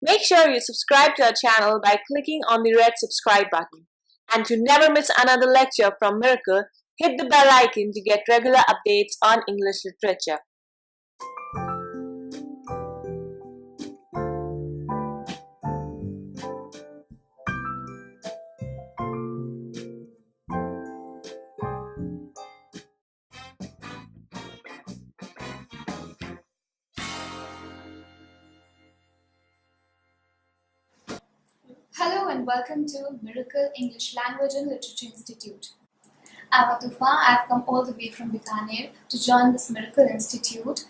Make sure you subscribe to our channel by clicking on the red subscribe button. And to never miss another lecture from Miracle, hit the bell icon to get regular updates on English literature. Hello and welcome to Miracle English Language and Literature Institute. I'm Atufa. I've come all the way from Bikaner to join this Miracle Institute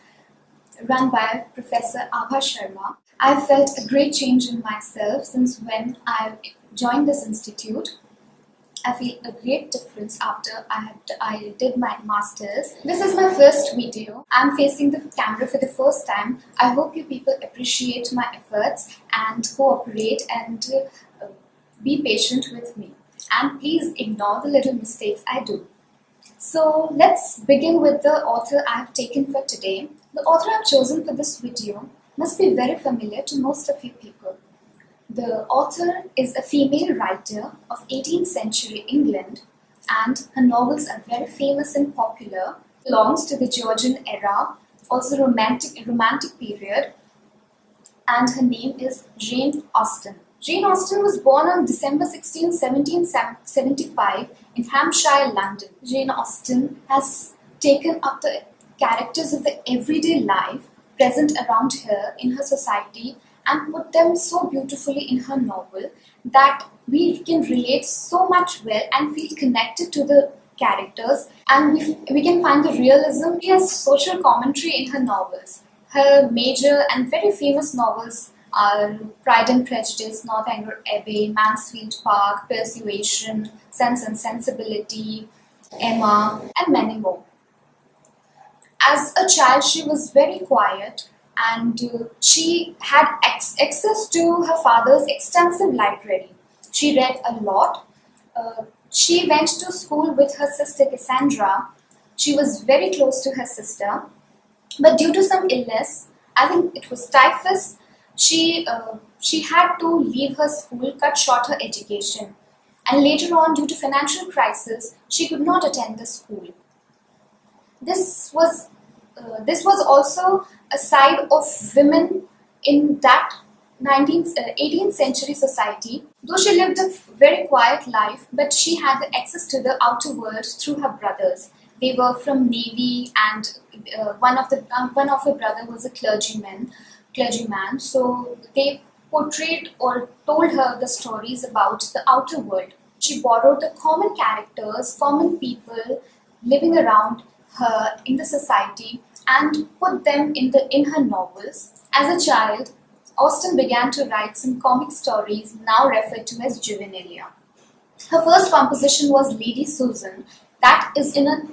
run by Professor Abha Sharma. I've felt a great change in myself since when I joined this institute. I feel a great difference after I did my masters. This is my first video. I'm facing the camera for the first time. I hope you people appreciate my efforts and cooperate and be patient with me. And please ignore the little mistakes I do. So let's begin with the author I have taken for today. The author I've chosen for this video must be very familiar to most of you people. The author is a female writer of 18th century England, and her novels are very famous and popular. Belongs to the Georgian era, also romantic period, and her name is Jane Austen. Jane Austen was born on December 16, 1775 in Hampshire, London. Jane Austen has taken up the characters of the everyday life present around her in her society and put them so beautifully in her novel that we can relate so much well and feel connected to the characters, and we can find the realism. She has social commentary in her novels. Her major and very famous novels are Pride and Prejudice, Northanger Abbey, Mansfield Park, Persuasion, Sense and Sensibility, Emma, and many more. As a child, she was very quiet, and she had access to her father's extensive library. She read a lot. She went to school with her sister Cassandra. She was very close to her sister, but due to some illness, I think it was typhus, she had to leave her school, cut short her education, and later on, due to financial crisis, she could not attend the school. This was also a side of women in that 18th century society. Though she lived a very quiet life, but she had the access to the outer world through her brothers. They were from Navy, and one of her brother was a clergyman. So they portrayed or told her the stories about the outer world. She borrowed the common characters, common people living around her in the society, and put them in her novels. As a child, Austen began to write some comic stories now referred to as juvenilia. Her first composition was Lady Susan, that is in an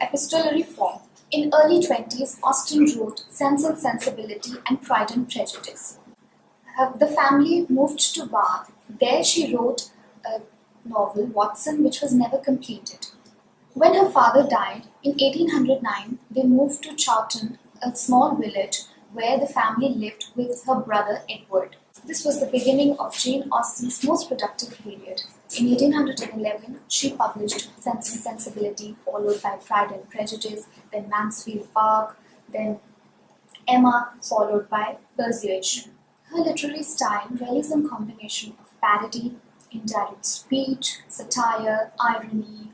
epistolary form. In early 20s, Austen wrote Sense and Sensibility and Pride and Prejudice. The family moved to Bath. There she wrote a novel, Watson, which was never completed. When her father died in 1809, they moved to Chawton, a small village where the family lived with her brother Edward. This was the beginning of Jane Austen's most productive period. In 1811, she published Sense and Sensibility, followed by Pride and Prejudice, then Mansfield Park, then Emma, followed by Persuasion. Her literary style relies on a combination of parody, indirect speech, satire, irony,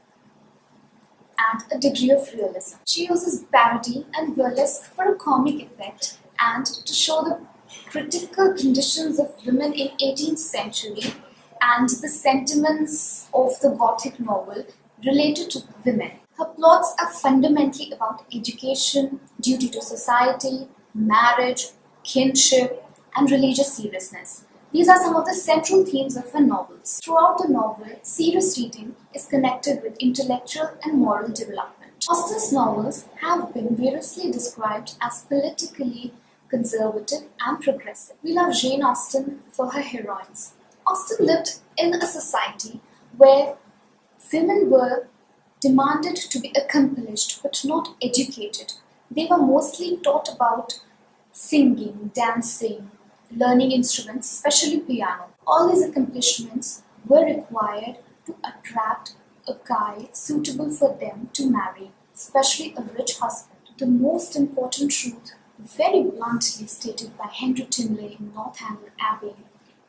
and a degree of realism. She uses parody and burlesque for a comic effect and to show the critical conditions of women in 18th century and the sentiments of the Gothic novel related to women. Her plots are fundamentally about education, duty to society, marriage, kinship, and religious seriousness. These are some of the central themes of her novels. Throughout the novel, serious reading is connected with intellectual and moral development. Austen's novels have been variously described as politically conservative and progressive. We love Jane Austen for her heroines. Austen lived in a society where women were demanded to be accomplished but not educated. They were mostly taught about singing, dancing, learning instruments, especially piano. All these accomplishments were required to attract a guy suitable for them to marry, especially a rich husband. The most important truth, very bluntly stated by Henry Tinley in Northanger Abbey,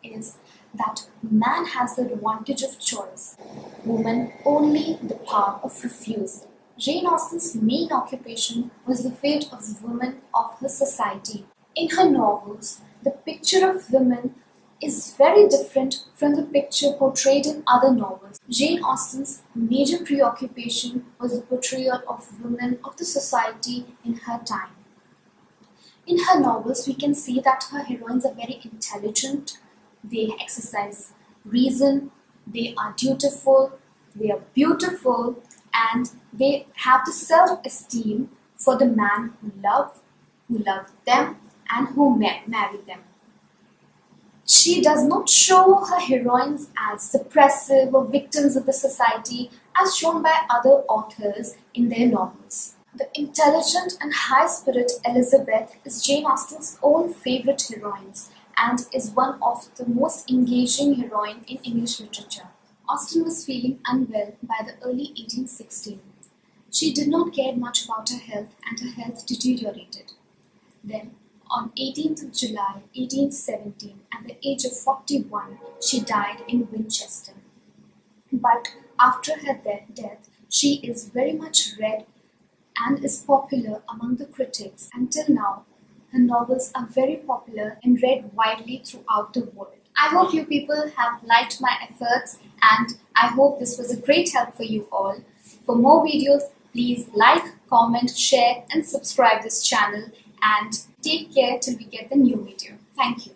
is that man has the advantage of choice, woman only the power of refusal. Jane Austen's main occupation was the fate of the women of her society. In her novels, the picture of women is very different from the picture portrayed in other novels. Jane Austen's major preoccupation was the portrayal of women of the society in her time. In her novels, we can see that her heroines are very intelligent, they exercise reason, they are dutiful, they are beautiful, and they have the self-esteem for the man who loved them, and who married them. She does not show her heroines as suppressive or victims of the society as shown by other authors in their novels. The intelligent and high-spirit Elizabeth is Jane Austen's own favorite heroine and is one of the most engaging heroines in English literature. Austen was feeling unwell by the early 1860s. She did not care much about her health and her health deteriorated. Then, on 18th of July 1817, at the age of 41, she died in Winchester. But after her death, she is very much read and is popular among the critics. Until now, her novels are very popular and read widely throughout the world. I hope you people have liked my efforts, and I hope this was a great help for you all. For more videos, please like, comment, share and subscribe this channel, and take care till we get the new video. Thank you.